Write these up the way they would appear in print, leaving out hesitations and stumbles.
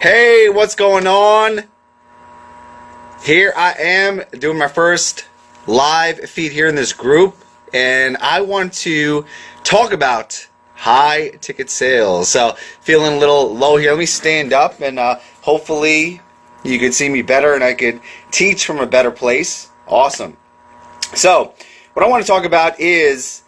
Hey, what's going on? Here I am doing my first live feed here in this group, and I want to talk about high ticket sales. So, feeling a little low here. Let me stand up, and hopefully you can see me better and I could teach from a better place. Awesome. So, what I want to talk about is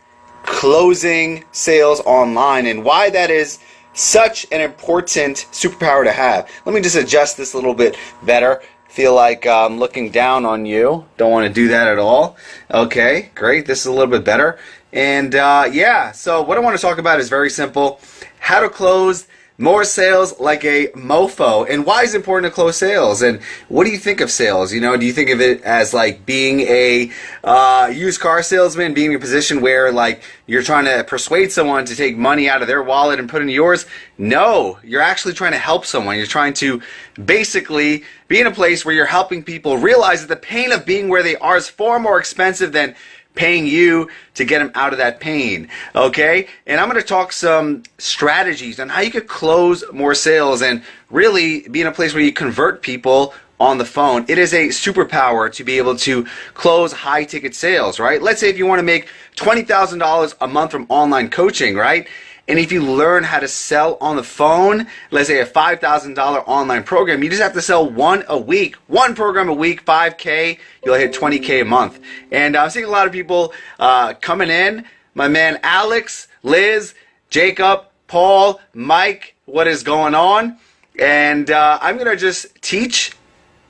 closing sales online and why that is such an important superpower to have. Let me just adjust this a little bit better. Feel like I'm looking down on you. Don't want to do that at all. Okay, great. This is a little bit better. And yeah, so what I want to talk about is very simple. How to close more sales like a mofo. And why is it important to close sales? And what do you think of sales? You know, do you think of it as like being a used car salesman, being in a position where like you're trying to persuade someone to take money out of their wallet and put it into yours? No, you're actually trying to help someone. You're trying to basically be in a place where you're helping people realize that the pain of being where they are is far more expensive than paying you to get them out of that pain, okay? And I'm going to talk some strategies on how you could close more sales and really be in a place where you convert people on the phone. It is a superpower to be able to close high ticket sales, right? Let's say if you want to make $20,000 a month from online coaching, right? And if you learn how to sell on the phone, let's say a $5,000 online program, you just have to sell one a week, one program a week, 5K, you'll hit 20K a month. And I'm seeing a lot of people coming in. My man Alex, Liz, Jacob, Paul, Mike, what is going on? And I'm going to just teach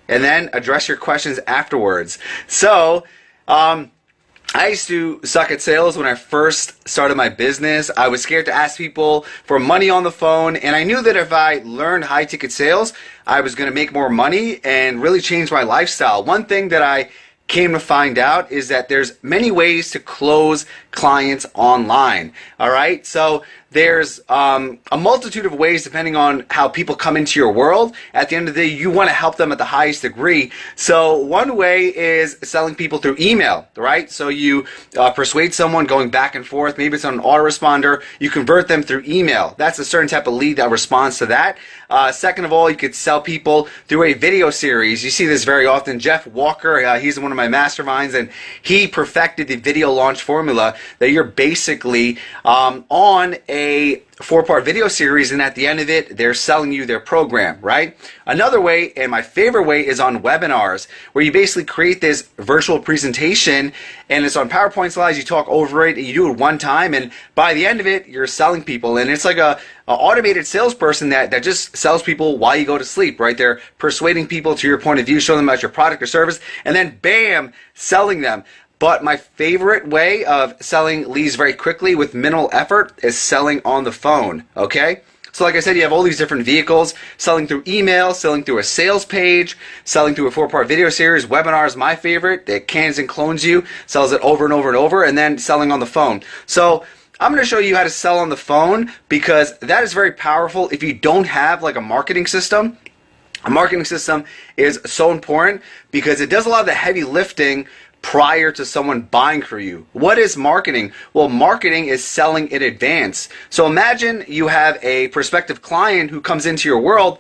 and then address your questions afterwards. So, I used to suck at sales when I first started my business. I was scared to ask people for money on the phone, and I knew that if I learned high ticket sales, I was going to make more money and really change my lifestyle. One thing that I came to find out is that there's many ways to close clients online. All right, so there's a multitude of ways depending on how people come into your world. At the end of the day, you want to help them at the highest degree. So one way is selling people through email, right? So you persuade someone going back and forth. Maybe it's on an autoresponder. You convert them through email. That's a certain type of lead that responds to that. Second of all, you could sell people through a video series. You see this very often. Jeff Walker, he's one of my masterminds, and he perfected the video launch formula that you're basically on a 4-part video series, and at the end of it, they're selling you their program, right? Another way, and my favorite way, is on webinars, where you basically create this virtual presentation, and it's on PowerPoint slides. You talk over it, and you do it one time, and by the end of it, you're selling people, and it's like a automated salesperson that just sells people while you go to sleep, right? They're persuading people to your point of view, showing them about your product or service, and then bam, selling them. But my favorite way of selling leads very quickly with minimal effort is selling on the phone, okay? So like I said, you have all these different vehicles: selling through email, selling through a sales page, selling through a 4-part video series. Webinar is my favorite. It cans and clones you, sells it over and over and over, and then selling on the phone. So I'm going to show you how to sell on the phone, because that is very powerful if you don't have like a marketing system. A marketing system is so important because it does a lot of the heavy lifting prior to someone buying for you. What is marketing? Well, marketing is selling in advance. So imagine you have a prospective client who comes into your world.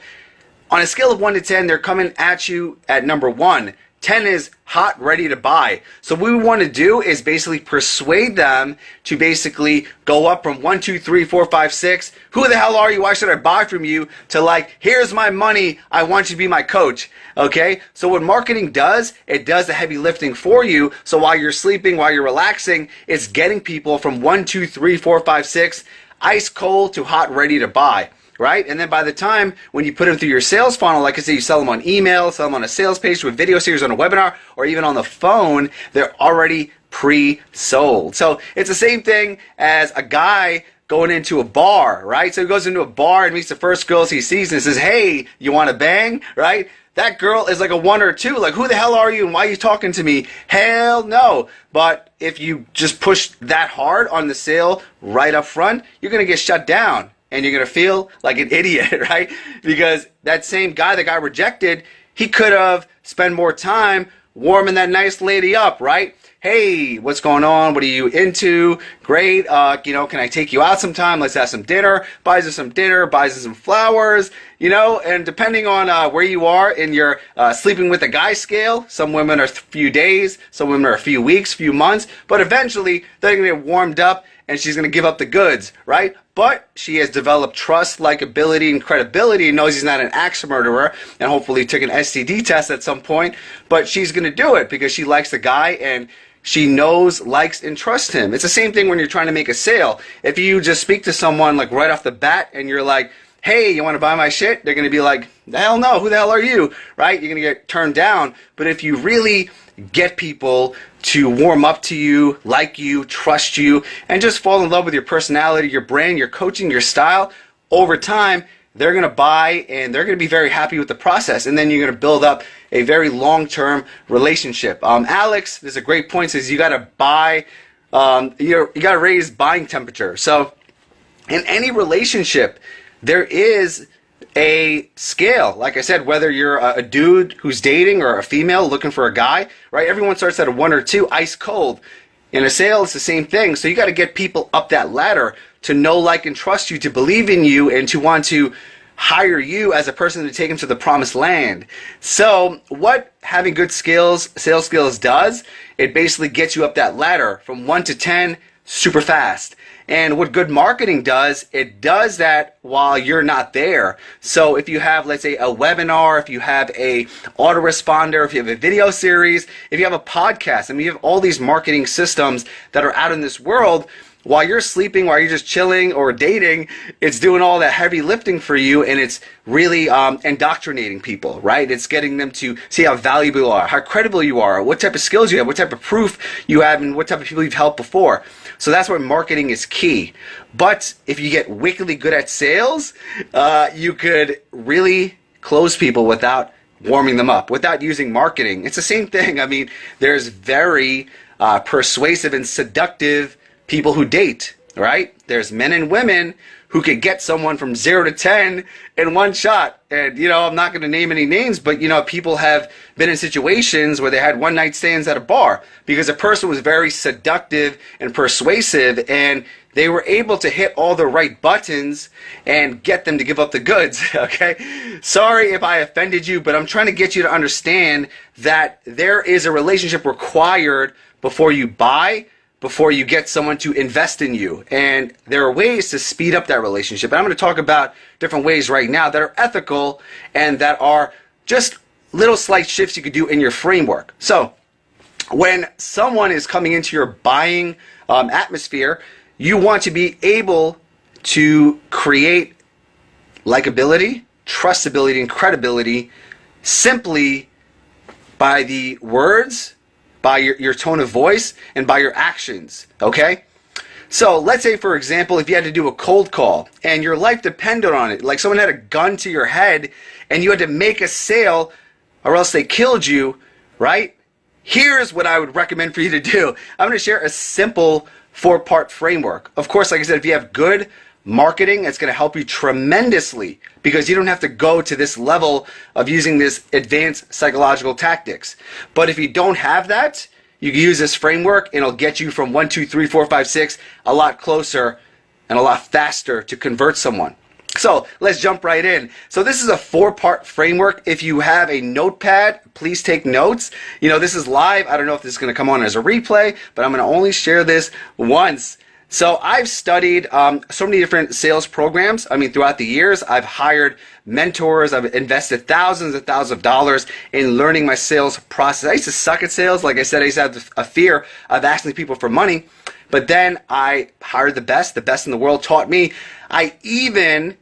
On a scale of 1 to 10, they're coming at you at number 1. 10 is hot, ready to buy. So what we want to do is basically persuade them to basically go up from 1, 2, 3, 4, 5, 6. Who the hell are you? Why should I buy from you? To like, here's my money. I want you to be my coach. Okay? So what marketing does, it does the heavy lifting for you. So while you're sleeping, while you're relaxing, it's getting people from 1, 2, 3, 4, 5, 6, ice cold to hot, ready to buy. Right? And then by the time when you put them through your sales funnel, like I say, you sell them on email, sell them on a sales page with video series, on a webinar, or even on the phone, they're already pre-sold. So it's the same thing as a guy going into a bar, right? So he goes into a bar and meets the first girls he sees and says, hey, you want to bang? Right? That girl is like a 1 or 2. Like, who the hell are you and why are you talking to me? Hell no. But if you just push that hard on the sale right up front, you're going to get shut down. And you're going to feel like an idiot, right? Because that same guy that got rejected, he could have spent more time warming that nice lady up, right? hey, what's going on? What are you into? Great. Can I take you out sometime? Let's have some dinner. Buys her some dinner, buys her some flowers, and depending on where you are in your sleeping with a guy scale, some women are a few days, some women are a few weeks, few months, but eventually they're going to get warmed up and she's going to give up the goods, right? But she has developed trust, likability, and credibility, and knows he's not an axe murderer, and hopefully took an STD test at some point. But she's going to do it because she likes the guy, and she knows, likes, and trusts him. It's the same thing when you're trying to make a sale. If you just speak to someone like right off the bat, and you're like, hey, you want to buy my shit? They're going to be like, the hell no, who the hell are you? Right? You're going to get turned down. But if you really get people to warm up to you, like you, trust you, and just fall in love with your personality, your brand, your coaching, your style, over time, they're going to buy and they're going to be very happy with the process. And then you're going to build up a very long-term relationship. Alex, there's a great point, says you got to buy, you got to raise buying temperature. So in any relationship, there is a scale. Like I said, whether you're a dude who's dating or a female looking for a guy, right? Everyone starts at a 1 or 2, ice cold. In a sale, it's the same thing. So you got to get people up that ladder to know, like, and trust you, to believe in you, and to want to hire you as a person to take them to the promised land. So what having good skills, sales skills does, it basically gets you up that ladder from 1 to 10 super fast. And what good marketing does, it does that while you're not there. So if you have, let's say, a webinar, if you have a autoresponder, if you have a video series, if you have a podcast, I mean, you have all these marketing systems that are out in this world. While you're sleeping, while you're just chilling or dating, it's doing all that heavy lifting for you, and it's really indoctrinating people, right? It's getting them to see how valuable you are, how credible you are, what type of skills you have, what type of proof you have, and what type of people you've helped before. So that's why marketing is key. But if you get wickedly good at sales, you could really close people without warming them up, without using marketing. It's the same thing. I mean, there's very persuasive and seductive people who date, right? There's men and women who could get someone from 0 to 10 in one shot. And, I'm not going to name any names, but, people have been in situations where they had one night stands at a bar because a person was very seductive and persuasive, and they were able to hit all the right buttons and get them to give up the goods, okay? Sorry if I offended you, but I'm trying to get you to understand that there is a relationship required before you buy, before you get someone to invest in you. And there are ways to speed up that relationship. And I'm going to talk about different ways right now that are ethical and that are just little slight shifts you could do in your framework. So when someone is coming into your buying atmosphere, you want to be able to create likability, trustability, and credibility simply by the words, by your tone of voice, and by your actions, okay? So let's say, for example, if you had to do a cold call and your life depended on it, like someone had a gun to your head and you had to make a sale or else they killed you, right? Here's what I would recommend for you to do. I'm going to share a simple 4-part framework. Of course, like I said, if you have good marketing, it's going to help you tremendously because you don't have to go to this level of using this advanced psychological tactics. But if you don't have that, you can use this framework and it'll get you from 1, 2, 3, 4, 5, 6 a lot closer and a lot faster to convert someone. So let's jump right in. So this is a 4-part framework. If you have a notepad, please take notes. This is live. I don't know if this is going to come on as a replay, but I'm going to only share this once. So I've studied so many different sales programs. I mean, throughout the years, I've hired mentors. I've invested thousands and thousands of dollars in learning my sales process. I used to suck at sales. Like I said, I used to have a fear of asking people for money. But then I hired the best in the world taught me. I even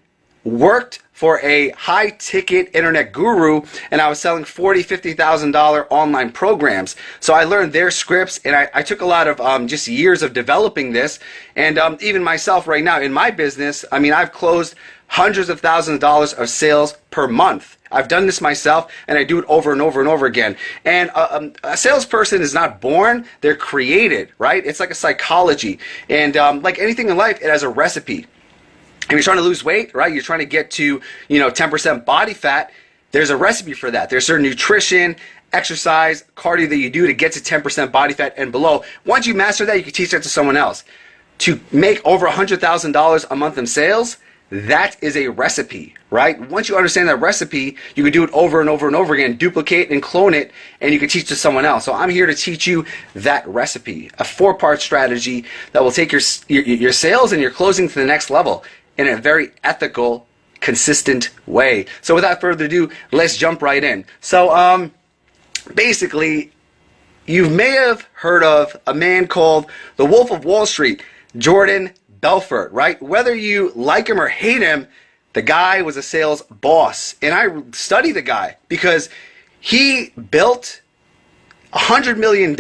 worked for a high-ticket internet guru, and I was selling $40,000, $50,000 online programs. So I learned their scripts, and I took a lot of just years of developing this. And even myself right now in my business, I mean, I've closed hundreds of thousands of dollars of sales per month. I've done this myself, and I do it over and over and over again. And a salesperson is not born, they're created, right? It's like a psychology. And like anything in life, it has a recipe. If you're trying to lose weight, right, you're trying to get to, 10% body fat, there's a recipe for that. There's certain nutrition, exercise, cardio that you do to get to 10% body fat and below. Once you master that, you can teach that to someone else. To make over $100,000 a month in sales, that is a recipe, right? Once you understand that recipe, you can do it over and over and over again, duplicate and clone it, and you can teach to someone else. So I'm here to teach you that recipe, a 4-part strategy that will take your sales and your closing to the next level in a very ethical, consistent way. So without further ado, let's jump right in. So basically, you may have heard of a man called the Wolf of Wall Street, Jordan Belfort, right? Whether you like him or hate him, the guy was a sales boss. And I study the guy because he built $100 million,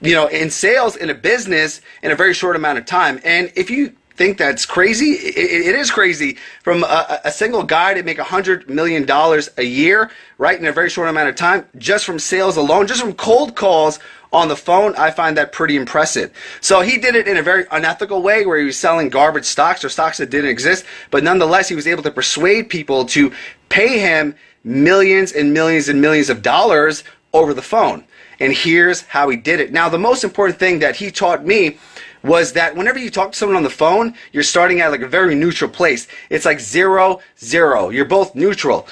in sales in a business in a very short amount of time. And if you think that's crazy, it is crazy. From a single guy to make $100 million a year, right, in a very short amount of time, just from sales alone, just from cold calls on the phone, I find that pretty impressive. So he did it in a very unethical way where he was selling garbage stocks or stocks that didn't exist, but nonetheless, he was able to persuade people to pay him millions and millions and millions of dollars over the phone. And here's how he did it. Now, the most important thing that he taught me was that whenever you talk to someone on the phone, you're starting at like a very neutral place. It's like 0, 0. You're both neutral.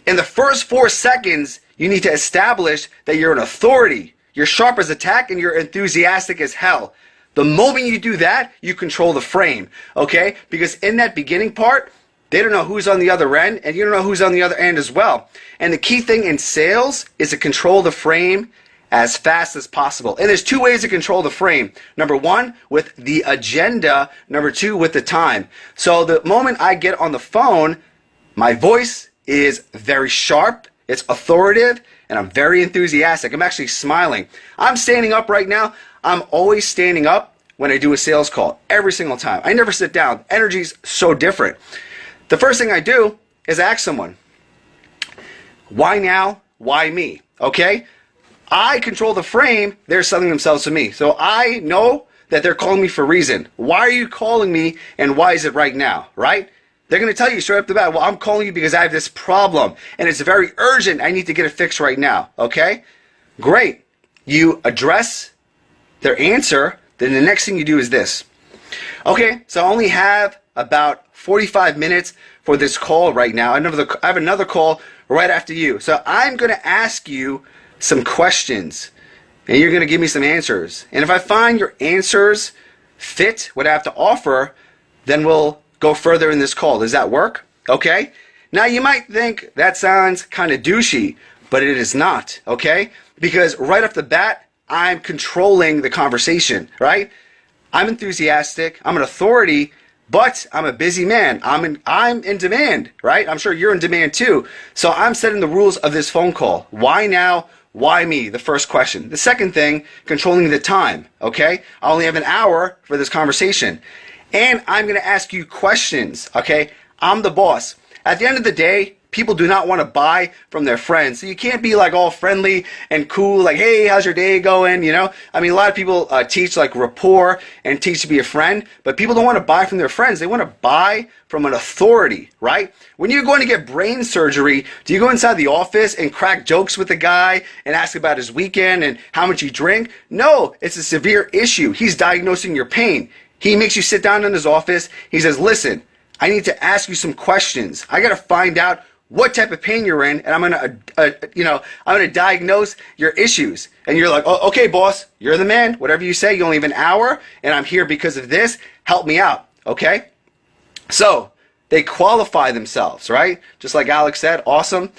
In the first 4 seconds, you need to establish that you're an authority. You're sharp as a tack and you're enthusiastic as hell. The moment you do that, you control the frame, okay? Because in that beginning part, they don't know who's on the other end and you don't know who's on the other end as well. And the key thing in sales is to control the frame as fast as possible. And there's 2 ways to control the frame. Number 1, with the agenda. Number 2, with the time. So the moment I get on the phone, my voice is very sharp, it's authoritative, and I'm very enthusiastic. I'm actually smiling. I'm standing up right now. I'm always standing up when I do a sales call, every single time. I never sit down. Energy's so different. The first thing I do is ask someone, why now? Why me? Okay? I control the frame. They're selling themselves to me. So I know that they're calling me for a reason. Why are you calling me and why is it right now, right? They're going to tell you straight up the bat, well, I'm calling you because I have this problem and it's very urgent. I need to get it fixed right now. Okay? Great. You address their answer. Then the next thing you do is this. Okay, so I only have about 45 minutes for this call right now. I have another call right after you. So I'm going to ask you some questions and you're going to give me some answers. And if I find your answers fit what I have to offer, then we'll go further in this call. Does that work? Okay? Now you might think that sounds kind of douchey, but it is not, okay? Because right off the bat, I'm controlling the conversation, right? I'm enthusiastic, I'm an authority, but I'm a busy man. I'm in demand, right? I'm sure you're in demand too. So I'm setting the rules of this phone call. Why now? Why me? The first question. The second thing, controlling the time, okay? I only have an hour for this conversation. And I'm going to ask you questions, okay? I'm the boss. At the end of the day, people do not want to buy from their friends. So you can't be like all friendly and cool, like, hey, how's your day going, I mean, a lot of people teach like rapport and teach to be a friend, but people don't want to buy from their friends. They want to buy from an authority, right? When you're going to get brain surgery, do you go inside the office and crack jokes with the guy and ask about his weekend and how much he drank? No, it's a severe issue. He's diagnosing your pain. He makes you sit down in his office. He says, listen, I need to ask you some questions. I got to find out what type of pain you're in, and I'm gonna diagnose your issues. And you're like, oh, okay, boss, you're the man. Whatever you say, you only have an hour, and I'm here because of this. Help me out, okay? So they qualify themselves, right? Just like Alex said, awesome.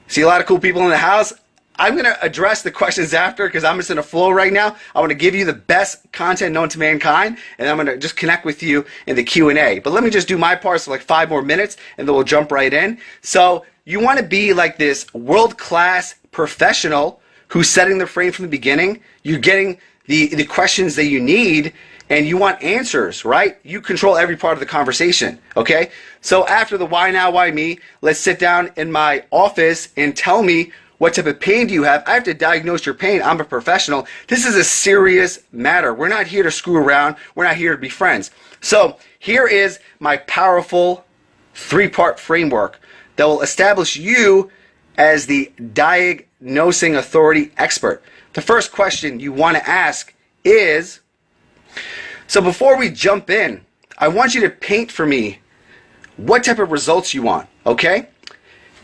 See a lot of cool people in the house. I'm going to address the questions after because I'm just in a flow right now. I want to give you the best content known to mankind, and I'm going to just connect with you in the Q&A. But let me just do my part for like 5 more minutes, and then we'll jump right in. So you want to be like this world-class professional who's setting the frame from the beginning. You're getting the questions that you need, and you want answers, right? You control every part of the conversation, okay? So after the why now, why me, let's sit down in my office and tell me what type of pain do you have? I have to diagnose your pain. I'm a professional. This is a serious matter. We're not here to screw around. We're not here to be friends. So here is my powerful 3-part framework that will establish you as the diagnosing authority expert. The first question you want to ask is, so before we jump in, I want you to paint for me what type of results you want, okay?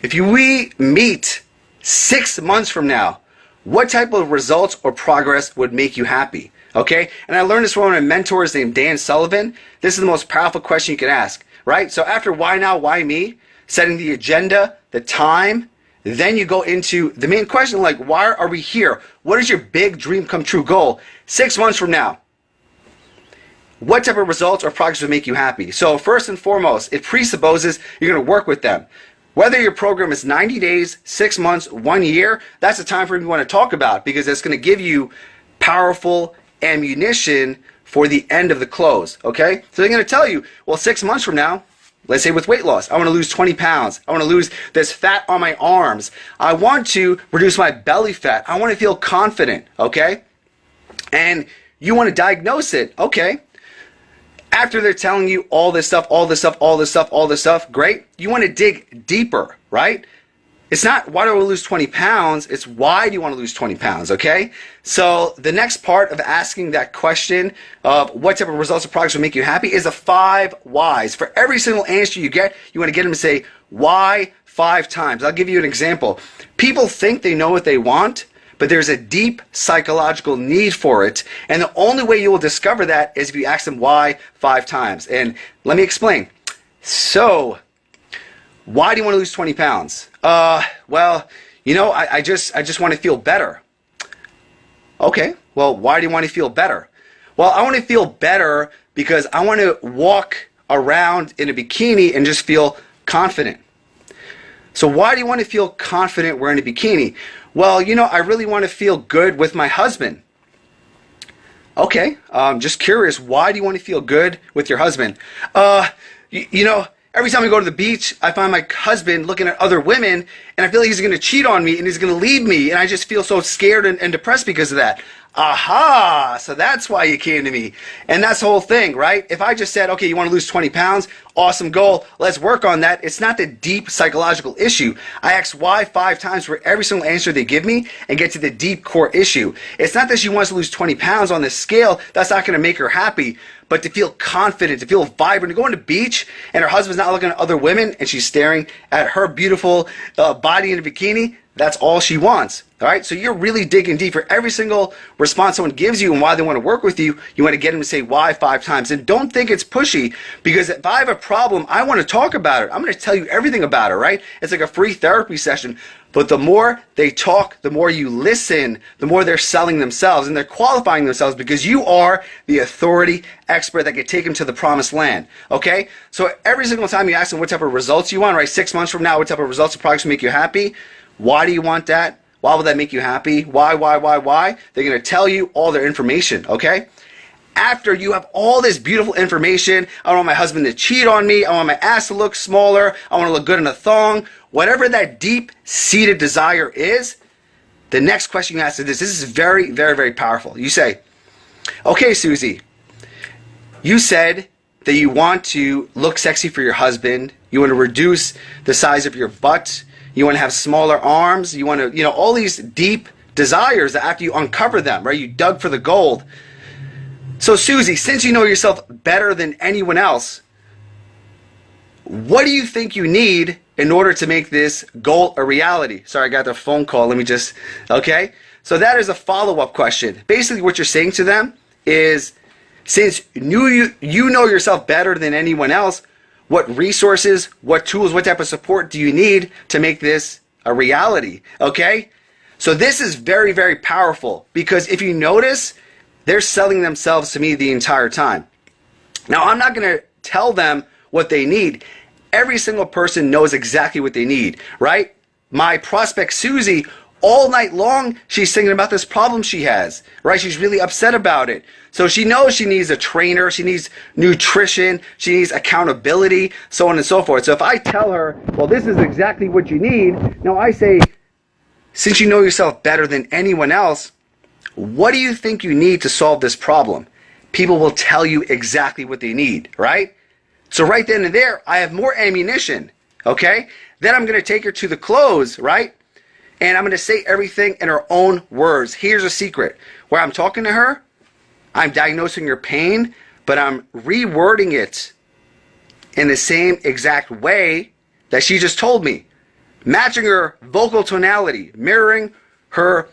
If we meet 6 months from now, what type of results or progress would make you happy? Okay? And I learned this from one of my mentors named Dan Sullivan. This is the most powerful question you can ask, right? So after why now, why me, setting the agenda, the time, then you go into the main question like, why are we here? What is your big dream come true goal? 6 months from now, what type of results or progress would make you happy? So first and foremost, it presupposes you're going to work with them. Whether your program is 90 days, 6 months, 1 year, that's the time frame you want to talk about because it's going to give you powerful ammunition for the end of the close, okay? So they're going to tell you, well, 6 months from now, let's say with weight loss, I want to lose 20 pounds. I want to lose this fat on my arms. I want to reduce my belly fat. I want to feel confident, okay? And you want to diagnose it, okay? After they're telling you all this stuff, great. You want to dig deeper, right? It's not why do I lose 20 pounds, it's why do you want to lose 20 pounds, okay? So the next part of asking that question of what type of results or progress will make you happy is the 5 whys. For every single answer you get, you want to get them to say why 5 times. I'll give you an example. People think they know what they want, but there's a deep psychological need for it. And the only way you will discover that is if you ask them why 5 times. And let me explain. So, why do you want to lose 20 pounds? Well, you know, I just want to feel better. Okay, well, why do you want to feel better? Well, I want to feel better because I want to walk around in a bikini and just feel confident. So why do you want to feel confident wearing a bikini? Well, you know, I really want to feel good with my husband. Okay, just curious, why do you want to feel good with your husband? You know, every time I go to the beach, I find my husband looking at other women, and I feel like he's going to cheat on me and he's going to leave me, and I just feel so scared and depressed because of that. Aha! So that's why you came to me. And that's the whole thing, right? If I just said, okay, you want to lose 20 pounds, awesome goal, let's work on that. It's not the deep psychological issue. I ask why 5 times for every single answer they give me and get to the deep core issue. It's not that she wants to lose 20 pounds on this scale. That's not going to make her happy. But to feel confident, to feel vibrant, to go on the beach and her husband's not looking at other women and she's staring at her beautiful body in a bikini, that's all she wants. All right, so you're really digging deep for every single response someone gives you and why they want to work with you. You want to get them to say why 5 times. And don't think it's pushy, because if I have a problem, I want to talk about it. I'm going to tell you everything about it, right? It's like a free therapy session. But the more they talk, the more you listen, the more they're selling themselves and they're qualifying themselves because you are the authority expert that can take them to the promised land. Okay? So every single time you ask them what type of results you want, right? 6 months from now, what type of results or products will make you happy? Why do you want that? Why will that make you happy? Why? They're going to tell you all their information, okay? After you have all this beautiful information, I don't want my husband to cheat on me, I want my ass to look smaller, I want to look good in a thong, whatever that deep-seated desire is, the next question you ask is this. This is very, very, very powerful. You say, okay, Susie, you said that you want to look sexy for your husband, you want to reduce the size of your butt, you want to have smaller arms, you want to, you know, all these deep desires that after you uncover them, right, you dug for the gold. So Susie, since you know yourself better than anyone else, what do you think you need in order to make this goal a reality? Sorry, I got the phone call. Let me just, okay? So that is a follow-up question. Basically what you're saying to them is, since you know yourself better than anyone else, what resources, what tools, what type of support do you need to make this a reality? Okay? So this is very, very powerful because if you notice, they're selling themselves to me the entire time. Now, I'm not going to tell them what they need. Every single person knows exactly what they need, right? My prospect, Susie, all night long, she's thinking about this problem she has, right? She's really upset about it. So she knows she needs a trainer, she needs nutrition, she needs accountability, so on and so forth. So if I tell her, well, this is exactly what you need, now I say, since you know yourself better than anyone else, what do you think you need to solve this problem? People will tell you exactly what they need, right? So right then and there, I have more ammunition, okay? Then I'm going to take her to the close, right? And I'm going to say everything in her own words. Here's a secret. Where I'm talking to her, I'm diagnosing her pain, but I'm rewording it in the same exact way that she just told me. Matching her vocal tonality, mirroring her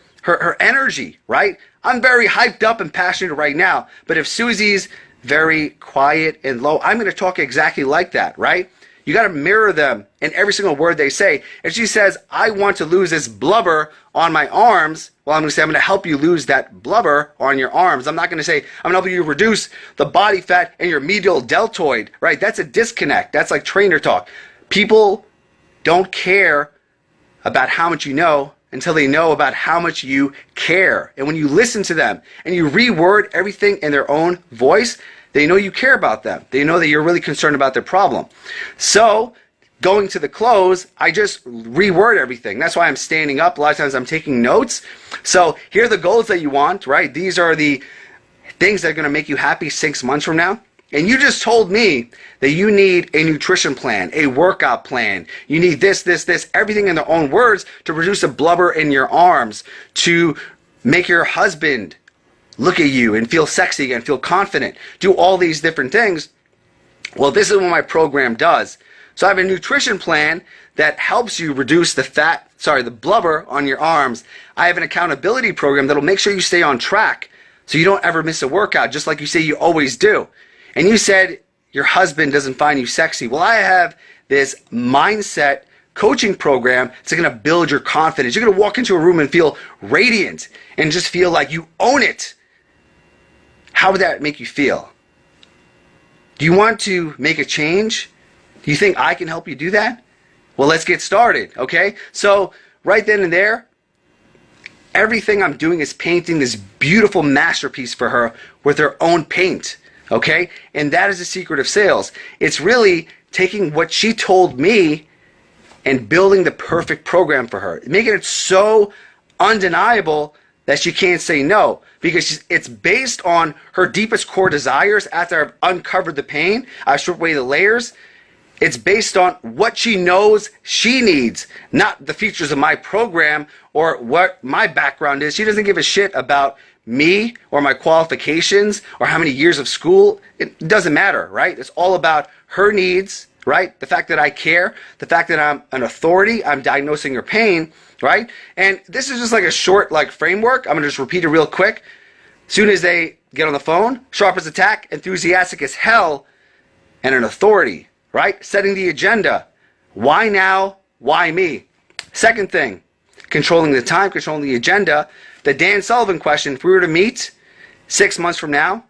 energy, right? I'm very hyped up and passionate right now, but if Susie's very quiet and low, I'm going to talk exactly like that, right? You got to mirror them in every single word they say. If she says, I want to lose this blubber on my arms, well, I'm going to say, I'm going to help you lose that blubber on your arms. I'm not going to say, I'm going to help you reduce the body fat in your medial deltoid, right? That's a disconnect. That's like trainer talk. People don't care about how much you know until they know about how much you care. And when you listen to them and you reword everything in their own voice, they know you care about them. They know that you're really concerned about their problem. So, going to the close, I just reword everything. That's why I'm standing up. A lot of times I'm taking notes. So, here are the goals that you want, right? These are the things that are going to make you happy 6 months from now. And you just told me that you need a nutrition plan, a workout plan. You need this, everything in their own words to reduce the blubber in your arms, to make your husband look at you and feel sexy and feel confident. Do all these different things. Well, this is what my program does. So I have a nutrition plan that helps you reduce the blubber on your arms. I have an accountability program that'll make sure you stay on track so you don't ever miss a workout, just like you say you always do. And you said your husband doesn't find you sexy. Well, I have this mindset coaching program that's going to build your confidence. You're going to walk into a room and feel radiant and just feel like you own it. How would that make you feel? Do you want to make a change? Do you think I can help you do that? Well, let's get started, okay? So right then and there, everything I'm doing is painting this beautiful masterpiece for her with her own paint, okay? And that is the secret of sales. It's really taking what she told me and building the perfect program for her, making it so undeniable that she can't say no, because it's based on her deepest core desires. After I've uncovered the pain, I've stripped away the layers. It's based on what she knows she needs, not the features of my program or what my background is. She doesn't give a shit about me or my qualifications or how many years of school. It doesn't matter, right? It's all about her needs, right? The fact that I care, the fact that I'm an authority, I'm diagnosing her pain, right? And this is just like a short framework. I'm going to just repeat it real quick. As soon as they get on the phone, sharp as a tack, enthusiastic as hell, and an authority, right? Setting the agenda. Why now? Why me? Second thing, controlling the time, controlling the agenda. The Dan Sullivan question, if we were to meet 6 months from now,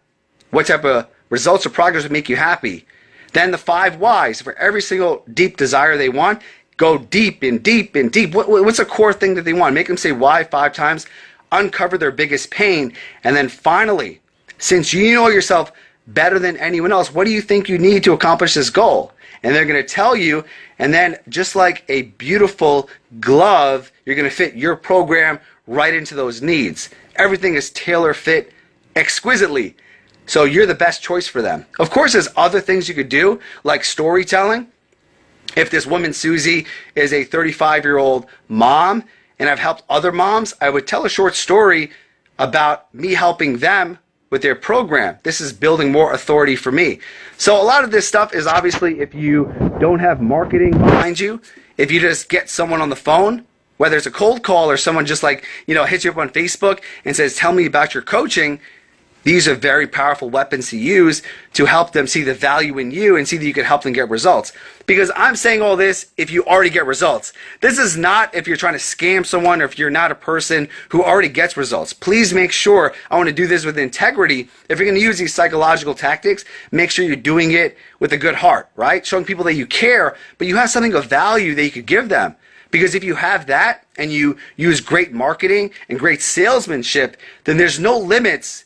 what type of results or progress would make you happy? Then the 5 whys. For every single deep desire they want, go deep and deep and deep. What's a core thing that they want? Make them say why 5 times. Uncover their biggest pain. And then finally, since you know yourself better than anyone else, what do you think you need to accomplish this goal? And they're going to tell you, and then just like a beautiful glove, you're going to fit your program right into those needs. Everything is tailor fit exquisitely. So you're the best choice for them. Of course, there's other things you could do, like storytelling. If this woman, Susie, is a 35-year-old mom, and I've helped other moms, I would tell a short story about me helping them with their program. This is building more authority for me. So a lot of this stuff is obviously if you don't have marketing behind you, if you just get someone on the phone, whether it's a cold call or someone just hits you up on Facebook and says, tell me about your coaching, these are very powerful weapons to use to help them see the value in you and see that you can help them get results. Because I'm saying all this if you already get results. This is not if you're trying to scam someone or if you're not a person who already gets results. Please make sure, I want to do this with integrity. If you're going to use these psychological tactics, make sure you're doing it with a good heart, right? Showing people that you care, but you have something of value that you could give them. Because if you have that and you use great marketing and great salesmanship, then there's no limits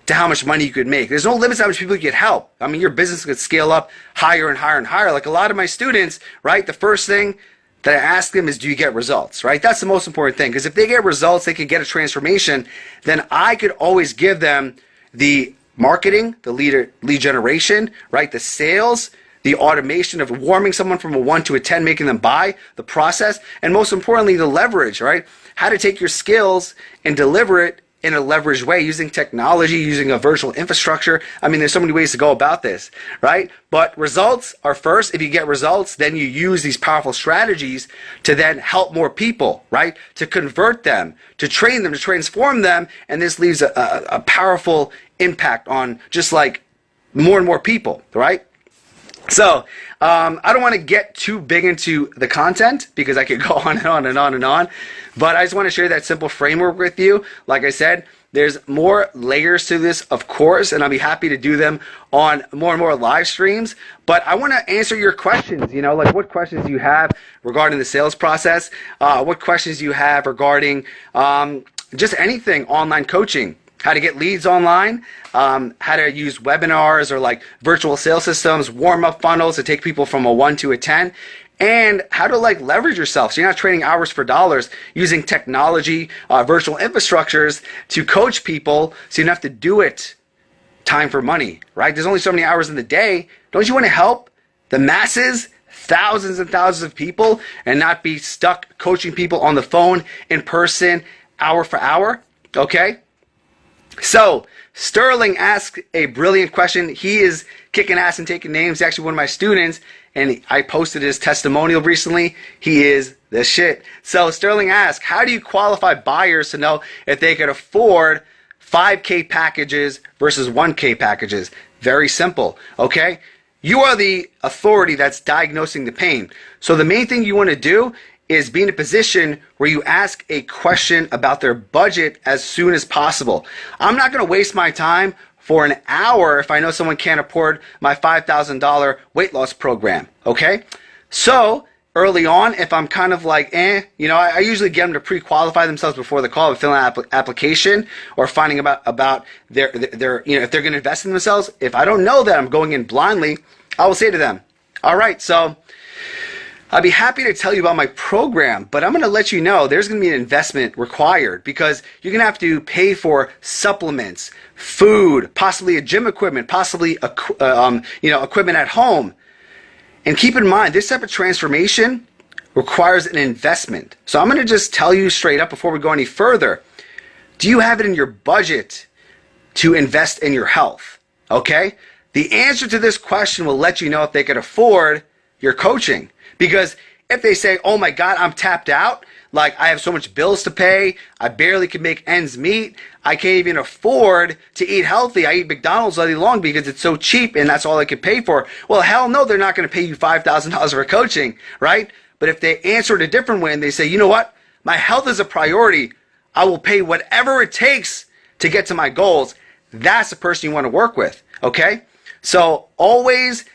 to how much money you could make. There's no limits to how much people you could help. I mean, your business could scale up higher and higher and higher. Like a lot of my students, right, the first thing that I ask them is, do you get results, right? That's the most important thing. Because if they get results, they can get a transformation, then I could always give them the marketing, the lead generation, right, the sales, the automation of warming someone from a 1 to a 10, making them buy, the process, and most importantly, the leverage, right? How to take your skills and deliver it in a leveraged way using technology, using a virtual infrastructure. I mean, there's so many ways to go about this, right? But results are first. If you get results, then you use these powerful strategies to then help more people, right? To convert them, to train them, to transform them. And this leaves a powerful impact on just like more and more people, right? So, I don't want to get too big into the content because I could go on and on and on and on, but I just want to share that simple framework with you. Like I said, there's more layers to this, of course, and I'll be happy to do them on more and more live streams, but I want to answer your questions, like what questions you have regarding the sales process, what questions you have regarding just anything online coaching. How to get leads online, how to use webinars or like virtual sales systems, warm-up funnels to take people from a 1 to a 10, and how to like leverage yourself so you're not trading hours for dollars, using technology, virtual infrastructures to coach people so you don't have to do it time for money, right? There's only so many hours in the day. Don't you want to help the masses, thousands and thousands of people, and not be stuck coaching people on the phone, in person, hour for hour? Okay? So, Sterling asked a brilliant question. He is kicking ass and taking names. He's actually one of my students, and I posted his testimonial recently. He is the shit. So, Sterling asked, how do you qualify buyers to know if they could afford 5K packages versus 1K packages? Very simple, okay? You are the authority that's diagnosing the pain. So, the main thing you want to do is be in a position where you ask a question about their budget as soon as possible. I'm not going to waste my time for an hour if I know someone can't afford my $5,000 weight loss program, okay? So, early on, if I'm kind of like, I usually get them to pre-qualify themselves before the call, filling out an application or finding about their if they're going to invest in themselves. If I don't know that I'm going in blindly, I will say to them, all right, so I'd be happy to tell you about my program, but I'm going to let you know there's going to be an investment required because you're going to have to pay for supplements, food, possibly a gym equipment, possibly equipment at home. And keep in mind, this type of transformation requires an investment. So I'm going to just tell you straight up before we go any further. Do you have it in your budget to invest in your health? Okay? The answer to this question will let you know if they could afford your coaching. Because if they say, oh my God, I'm tapped out, like I have so much bills to pay, I barely can make ends meet, I can't even afford to eat healthy, I eat McDonald's all day long because it's so cheap and that's all I can pay for. Well, hell no, they're not going to pay you $5,000 for coaching, right? But if they answer it a different way and they say, you know what, my health is a priority, I will pay whatever it takes to get to my goals, that's the person you want to work with, okay? So always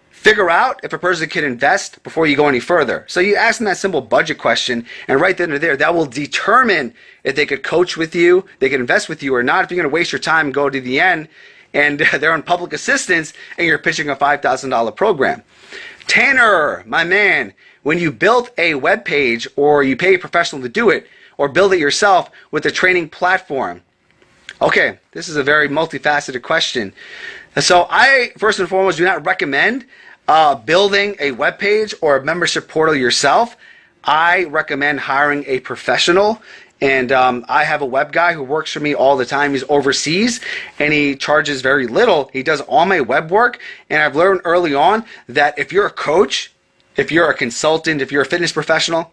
figure out if a person can invest before you go any further. So you ask them that simple budget question, and right then and there, that will determine if they could coach with you, they could invest with you or not. If you're going to waste your time and go to the end, and they're on public assistance, and you're pitching a $5,000 program. Tanner, my man, when you build a web page, or you pay a professional to do it, or build it yourself with a training platform. Okay, this is a very multifaceted question. So I, first and foremost, do not recommend building a web page or a membership portal yourself. I recommend hiring a professional, and I have a web guy who works for me all the time. He's overseas, and he charges very little. He does all my web work, and I've learned early on that if you're a coach, if you're a consultant, if you're a fitness professional,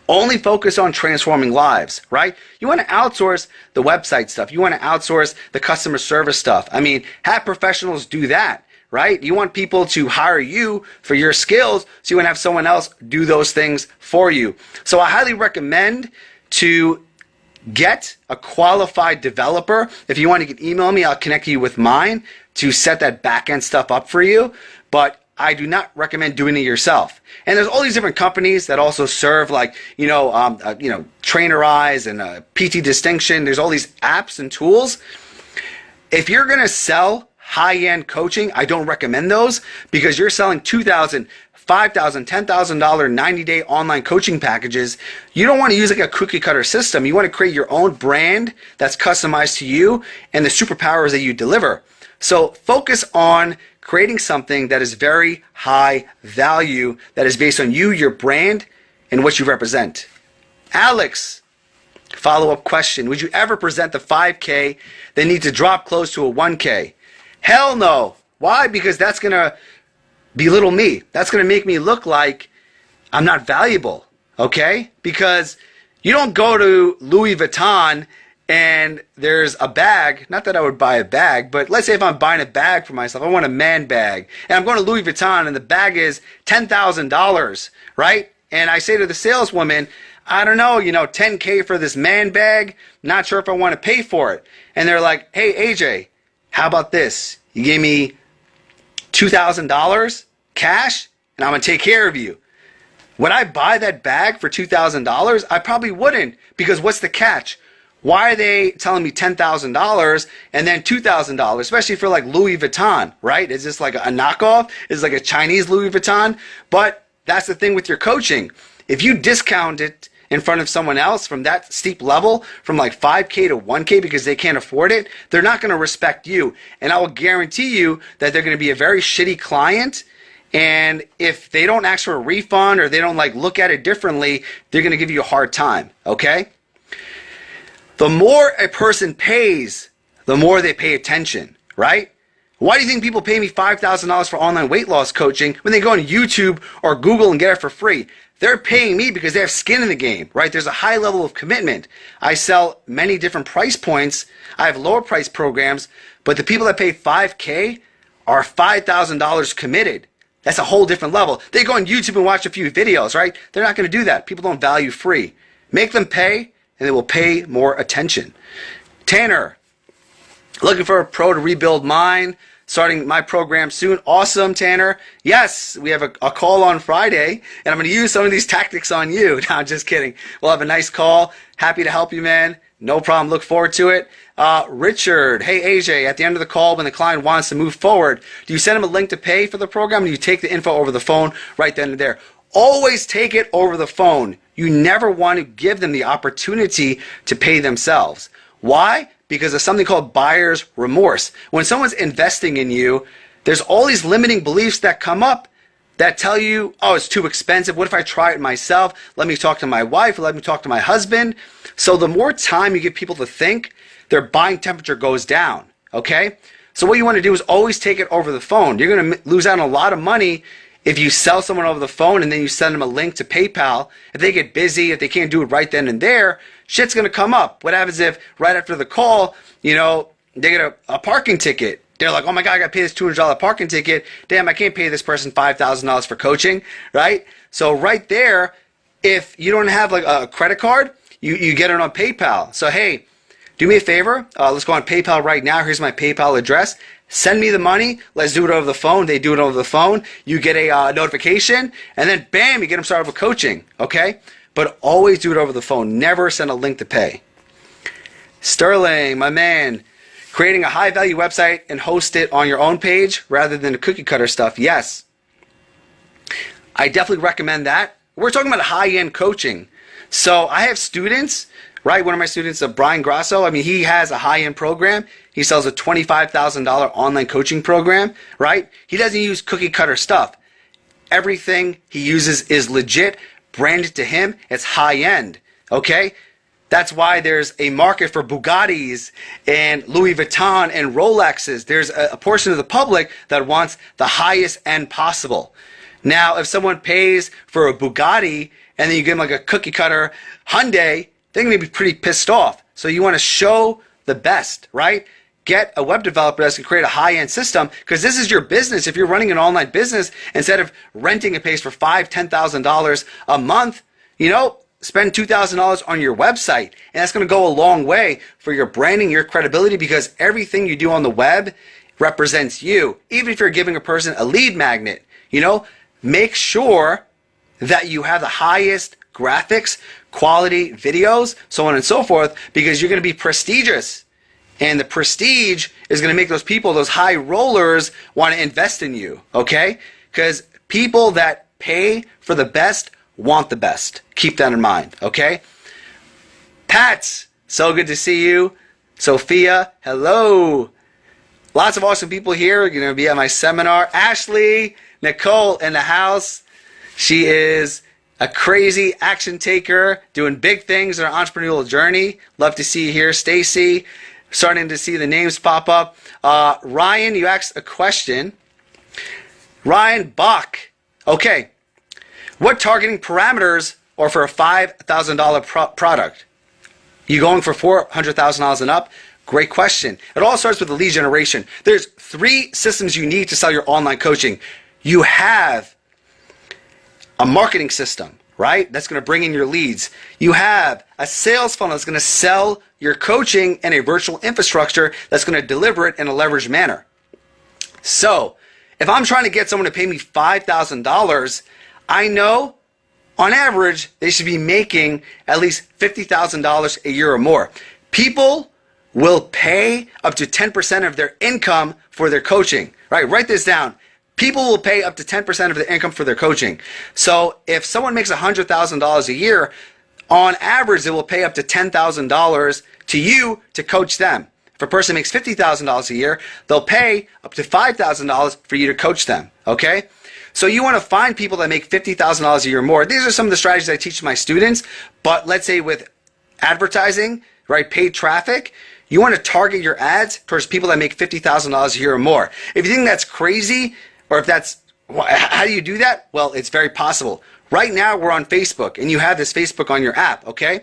only focus on transforming lives, right? You want to outsource the website stuff. You want to outsource the customer service stuff. I mean, have professionals do that. Right? You want people to hire you for your skills, so you want to have someone else do those things for you. So I highly recommend to get a qualified developer. If you want, you can email me. I'll connect you with mine to set that back-end stuff up for you. But I do not recommend doing it yourself. And there's all these different companies that also serve, like Trainerize and PT Distinction. There's all these apps and tools. If you're going to sell high-end coaching, I don't recommend those because you're selling $2,000, $5,000, $10,000 90-day online coaching packages. You don't want to use like a cookie-cutter system. You want to create your own brand that's customized to you and the superpowers that you deliver. So focus on creating something that is very high value, that is based on you, your brand, and what you represent. Alex, follow-up question. Would you ever present the 5K that need to drop close to a 1K? Hell no. Why? Because that's going to belittle me. That's going to make me look like I'm not valuable, okay? Because you don't go to Louis Vuitton and there's a bag, not that I would buy a bag, but let's say if I'm buying a bag for myself, I want a man bag, and I'm going to Louis Vuitton and the bag is $10,000, right? And I say to the saleswoman, I don't know, 10K for this man bag, not sure if I want to pay for it. And they're like, hey, AJ, how about this? You give me $2,000 cash, and I'm going to take care of you. Would I buy that bag for $2,000? I probably wouldn't, because what's the catch? Why are they telling me $10,000 and then $2,000, especially for like Louis Vuitton, right? Is this like a knockoff? Is it like a Chinese Louis Vuitton? But that's the thing with your coaching. If you discount it in front of someone else from that steep level, from like 5K to 1K because they can't afford it, they're not going to respect you. And I will guarantee you that they're going to be a very shitty client. And if they don't ask for a refund or they don't like look at it differently, they're going to give you a hard time, okay? The more a person pays, the more they pay attention, right? Why do you think people pay me $5,000 for online weight loss coaching when they go on YouTube or Google and get it for free? They're paying me because they have skin in the game, right? There's a high level of commitment. I sell many different price points. I have lower price programs, but the people that pay 5K are $5,000 committed. That's a whole different level. They go on YouTube and watch a few videos, right? They're not going to do that. People don't value free. Make them pay, and they will pay more attention. Tanner, looking for a pro to rebuild mine, starting my program soon. Awesome, Tanner. Yes, we have a call on Friday, and I'm going to use some of these tactics on you. No, I'm just kidding. We'll have a nice call. Happy to help you, man. No problem. Look forward to it. Richard, hey, AJ, at the end of the call, when the client wants to move forward, do you send them a link to pay for the program, or do you take the info over the phone right then and there? Always take it over the phone. You never want to give them the opportunity to pay themselves. Why? Because of something called buyer's remorse. When someone's investing in you, there's all these limiting beliefs that come up that tell you, oh, it's too expensive. What if I try it myself? Let me talk to my wife, or let me talk to my husband. So the more time you give people to think, their buying temperature goes down, okay? So what you want to do is always take it over the phone. You're going to lose out on a lot of money if you sell someone over the phone and then you send them a link to PayPal. If they get busy, if they can't do it right then and there, shit's going to come up. What happens if right after the call, they get a parking ticket? They're like, oh my God, I got to pay this $200 parking ticket. Damn, I can't pay this person $5,000 for coaching, right? So right there, if you don't have like a credit card, you get it on PayPal. So hey, do me a favor. Let's go on PayPal right now. Here's my PayPal address. Send me the money. Let's do it over the phone. They do it over the phone. You get a notification, and then bam, you get them started with coaching, okay? But always do it over the phone. Never send a link to pay. Sterling, my man, creating a high-value website and host it on your own page rather than the cookie-cutter stuff. Yes. I definitely recommend that. We're talking about high-end coaching. So I have students, right? One of my students, Brian Grasso, he has a high-end program. He sells a $25,000 online coaching program, right? He doesn't use cookie-cutter stuff. Everything he uses is legit, branded to him. It's high-end, okay? That's why there's a market for Bugattis and Louis Vuitton and Rolexes. There's a portion of the public that wants the highest end possible. Now, if someone pays for a Bugatti and then you give them like a cookie cutter Hyundai, they're going to be pretty pissed off. So you want to show the best, right? Get a web developer that's going to create a high-end system, because this is your business. If you're running an online business, instead of renting a place for $5,000, $10,000 a month, spend $2,000 on your website. And that's going to go a long way for your branding, your credibility, because everything you do on the web represents you. Even if you're giving a person a lead magnet, make sure that you have the highest graphics, quality videos, so on and so forth, because you're going to be prestigious. And the prestige is going to make those people, those high rollers, want to invest in you, okay? Because people that pay for the best want the best. Keep that in mind, okay? Pat, so good to see you. Sophia, hello. Lots of awesome people here. You're going to be at my seminar. Ashley Nicole in the house. She is a crazy action taker, doing big things in her entrepreneurial journey. Love to see you here. Stacy, starting to see the names pop up. Ryan, you asked a question. Ryan Bach. Okay. What targeting parameters are for a $5,000 product? You going for $400,000 and up? Great question. It all starts with the lead generation. There's 3 systems you need to sell your online coaching. You have a marketing system, right? That's going to bring in your leads. You have a sales funnel that's going to sell your coaching, and a virtual infrastructure that's going to deliver it in a leveraged manner. So, if I'm trying to get someone to pay me $5,000, I know on average they should be making at least $50,000 a year or more. People will pay up to 10% of their income for their coaching, right? Write this down. People will pay up to 10% of their income for their coaching. So if someone makes $100,000 a year, on average, they will pay up to $10,000 to you to coach them. If a person makes $50,000 a year, they'll pay up to $5,000 for you to coach them, okay? So you want to find people that make $50,000 a year or more. These are some of the strategies I teach my students, but let's say with advertising, right, paid traffic, you want to target your ads towards people that make $50,000 a year or more. If you think that's crazy, or if that's, how do you do that? Well, it's very possible. Right now, we're on Facebook, and you have this Facebook on your app, okay?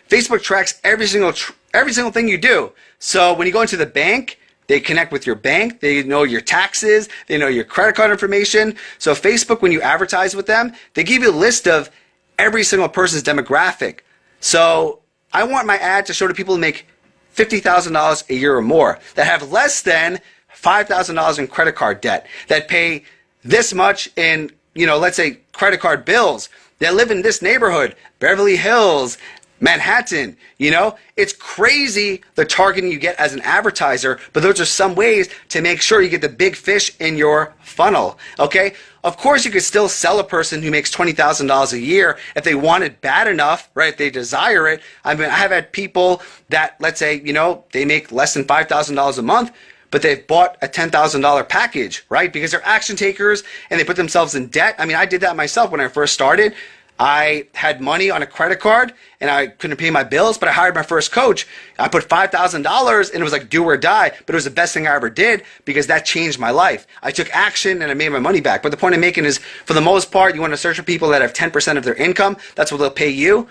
Facebook tracks every single thing you do. So when you go into the bank, they connect with your bank. They know your taxes. They know your credit card information. So Facebook, when you advertise with them, they give you a list of every single person's demographic. So I want my ad to show to people who make $50,000 a year or more, that have less than $5,000 in credit card debt, that pay this much in, let's say credit card bills, that live in this neighborhood, Beverly Hills, Manhattan. It's crazy the targeting you get as an advertiser, but those are some ways to make sure you get the big fish in your funnel, okay? Of course, you could still sell a person who makes $20,000 a year if they want it bad enough, right? If they desire it. I mean, I have had people that, let's say, they make less than $5,000 a month, but they've bought a $10,000 package, right? Because they're action takers and they put themselves in debt. I mean, I did that myself when I first started. I had money on a credit card and I couldn't pay my bills, but I hired my first coach. I put $5,000 and it was like do or die, but it was the best thing I ever did because that changed my life. I took action and I made my money back. But the point I'm making is, for the most part, you want to search for people that have 10% of their income. That's what they'll pay you.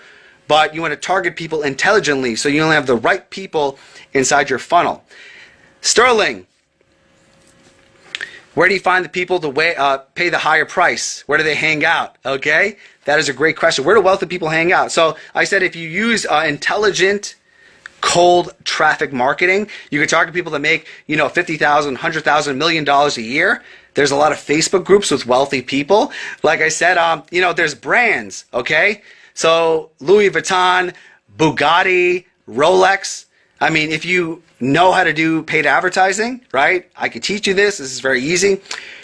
But you want to target people intelligently so you only have the right people inside your funnel. Sterling, where do you find the people to pay the higher price? Where do they hang out? Okay, that is a great question. Where do wealthy people hang out? So I said if you use intelligent cold traffic marketing, you can target people that make $50,000, $100,000, $1 million a year. There's a lot of Facebook groups with wealthy people. Like I said, there's brands. Okay, so Louis Vuitton, Bugatti, Rolex. I mean, if you know how to do paid advertising, right? I could teach you this. This is very easy.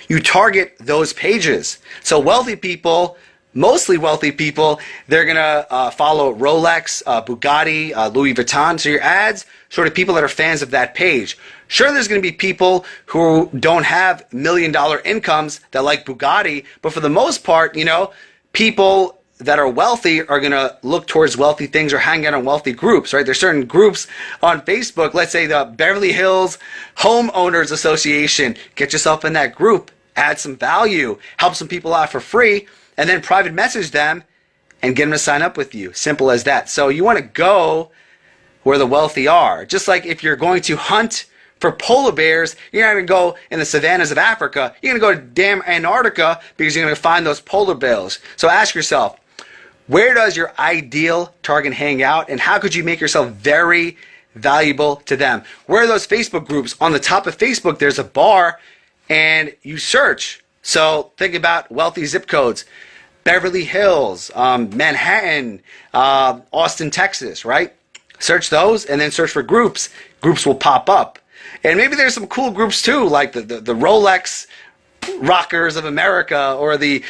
You target those pages. So wealthy people, mostly wealthy people, they're going to follow Rolex, Bugatti, Louis Vuitton. So your ads, sort of people that are fans of that page. Sure, there's going to be people who don't have $1 million incomes that like Bugatti, but for the most part, people that are wealthy are going to look towards wealthy things or hang out on wealthy groups, right? There's certain groups on Facebook, let's say the Beverly Hills Homeowners Association. Get yourself in that group, add some value, help some people out for free, and then private message them and get them to sign up with you. Simple as that. So you want to go where the wealthy are. Just like if you're going to hunt for polar bears, you're not going to go in the savannas of Africa. You're going to go to damn Antarctica because you're going to find those polar bears. So ask yourself, where does your ideal target hang out, and how could you make yourself very valuable to them? Where are those Facebook groups? On the top of Facebook, there's a bar, and you search. So think about wealthy zip codes. Beverly Hills, Manhattan, Austin, Texas, right? Search those, and then search for groups. Groups will pop up. And maybe there's some cool groups too, like the Rolex rockers of America or the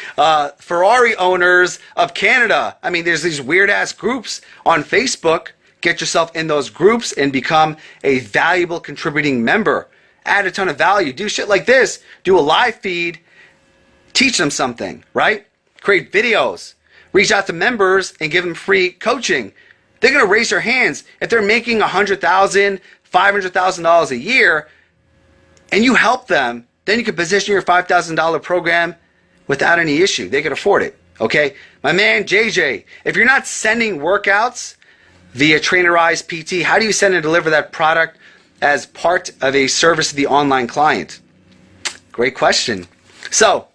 Ferrari owners of Canada. I mean, there's these weird ass groups on Facebook. Get yourself in those groups and become a valuable contributing member. add a ton of value. Do shit like this. Do a live feed. Teach them something, right? Create videos. Reach out to members and give them free coaching. They're going to raise their hands. If they're making $100,000, $500,000 a year, and you help them, then you can position your $5,000 program without any issue. They can afford it, okay? My man, JJ, if you're not sending workouts via Trainerize PT, how do you send and deliver that product as part of a service to the online client? Great question. So,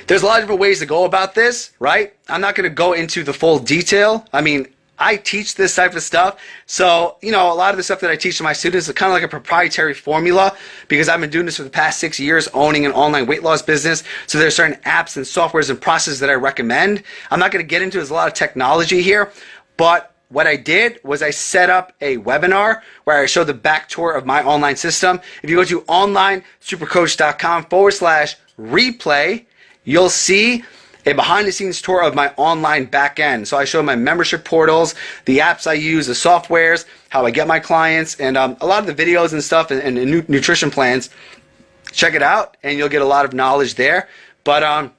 there's a lot of different ways to go about this, right? I'm not going to go into the full detail. I mean, I teach this type of stuff. So, a lot of the stuff that I teach to my students is kind of like a proprietary formula because I've been doing this for the past 6 years, owning an online weight loss business. So there's certain apps and softwares and processes that I recommend. I'm not going to get into there's a lot of technology here, but what I did was I set up a webinar where I showed the back tour of my online system. If you go to onlinesupercoach.com/replay, you'll see a behind-the-scenes tour of my online back end. So I show my membership portals, the apps I use, the softwares, how I get my clients, and a lot of the videos and stuff and nutrition plans. Check it out, and you'll get a lot of knowledge there. But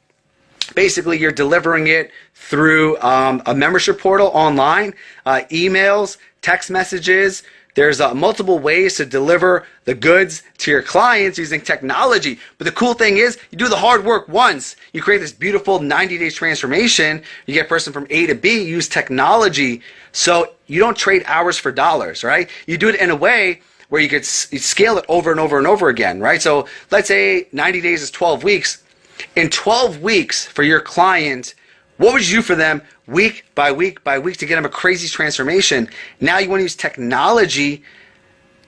basically, you're delivering it through a membership portal online, emails, text messages. There's multiple ways to deliver the goods to your clients using technology. But the cool thing is, you do the hard work once. You create this beautiful 90-day transformation. You get a person from A to B, use technology. So you don't trade hours for dollars, right? You do it in a way where you could scale it over and over and over again, right? So let's say 90 days is 12 weeks. In 12 weeks for your client, what would you do for them week by week by week to get them a crazy transformation? Now you want to use technology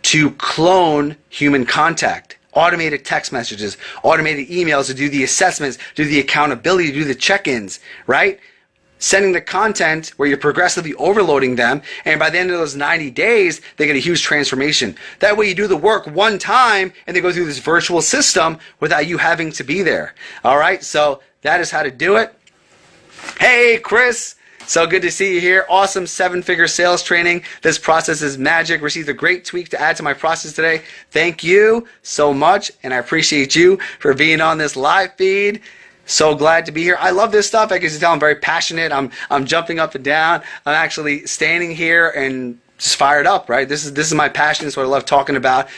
to clone human contact. Automated text messages, automated emails to do the assessments, do the accountability, do the check-ins, right? Sending the content where you're progressively overloading them, and by the end of those 90 days, they get a huge transformation. That way you do the work one time, and they go through this virtual system without you having to be there. All right, so that is how to do it. Hey, Chris. So good to see you here. Awesome 7-figure sales training. This process is magic. Received a great tweak to add to my process today. Thank you so much, and I appreciate you for being on this live feed. So glad to be here. I love this stuff. I can tell I'm very passionate. I'm jumping up and down. I'm actually standing here and just fired up, right? This is my passion. It's what I love talking about.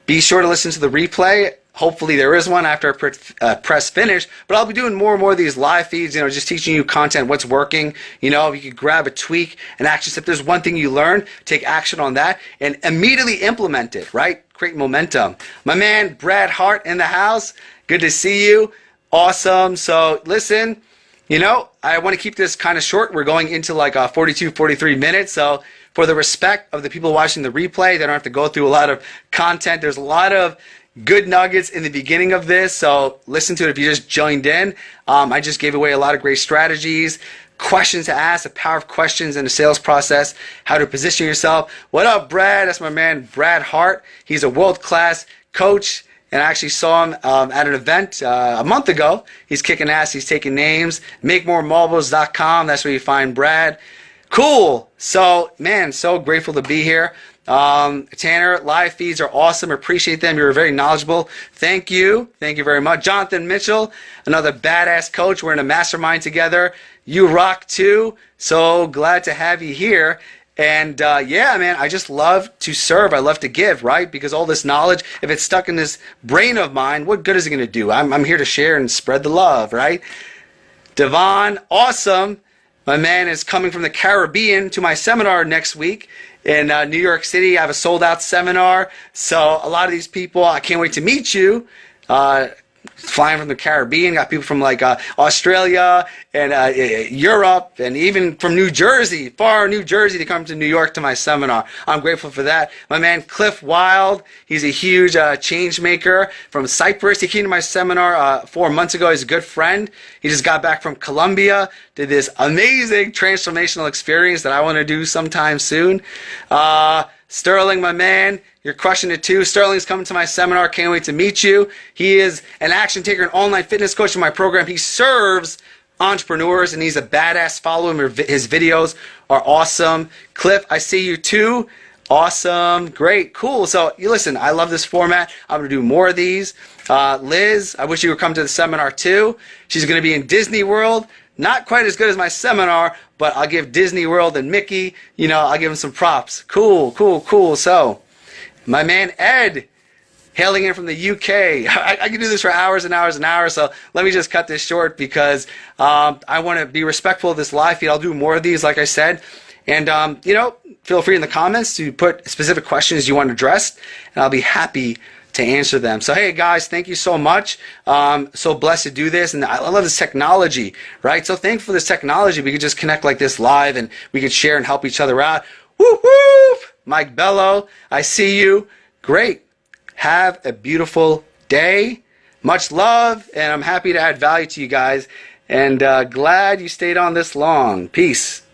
Be sure to listen to the replay. Hopefully there is one after I press finish, but I'll be doing more and more of these live feeds, just teaching you content, what's working. If you could grab a tweak, an action step. There's one thing you learn, take action on that and immediately implement it, right? Create momentum. My man, Brad Hart in the house. Good to see you. Awesome. So listen, I want to keep this kind of short. We're going into like 42, 43 minutes. So for the respect of the people watching the replay, they don't have to go through a lot of content. There's a lot of good nuggets in the beginning of this, so listen to it if you just joined in. I just gave away a lot of great strategies, questions to ask, the power of questions in the sales process, how to position yourself. What up, Brad? That's my man, Brad Hart. He's a world-class coach, and I actually saw him at an event a month ago. He's kicking ass. He's taking names. MakeMoreMarbles.com. That's where you find Brad. Cool. So, man, so grateful to be here. Tanner, live feeds are awesome. Appreciate them. You're very knowledgeable. Thank you. Thank you very much. Jonathan Mitchell, another badass coach. We're in a mastermind together. You rock too. So glad to have you here. And yeah, man, I just love to serve. I love to give, right? Because all this knowledge, if it's stuck in this brain of mine, what good is it going to do? I'm here to share and spread the love, right? Devon, awesome. My man is coming from the Caribbean to my seminar next week in New York City. I have a sold-out seminar, so a lot of these people, I can't wait to meet you. Flying from the Caribbean, got people from like Australia and Europe, and even from New Jersey, far New Jersey, to come to New York to my seminar. I'm grateful for that. My man Cliff Wild, he's a huge change maker from Cyprus. He came to my seminar 4 months ago. He's a good friend. He just got back from Colombia, did this amazing transformational experience that I want to do sometime soon. Sterling, my man, you're crushing it too. Sterling's coming to my seminar. Can't wait to meet you. He is an action taker and online fitness coach in my program. He serves entrepreneurs, and he's a badass. Follow him. His videos are awesome. Cliff, I see you too. Awesome. Great. Cool. So you listen, I love this format. I'm going to do more of these. Liz, I wish you would come to the seminar too. She's going to be in Disney World. Not quite as good as my seminar, but I'll give Disney World and Mickey, I'll give him some props. Cool, cool, cool. So, my man Ed, hailing in from the UK. I can do this for hours and hours and hours, so let me just cut this short because I want to be respectful of this live feed. I'll do more of these, like I said. And, feel free in the comments to put specific questions you want addressed, and I'll be happy to answer them. So, hey, guys, thank you so much. So blessed to do this, and I love this technology, right? So thankful for this technology. We could just connect like this live, and we could share and help each other out. Whoop, whoop! Mike Bello, I see you. Great. Have a beautiful day. Much love, and I'm happy to add value to you guys, and glad you stayed on this long. Peace.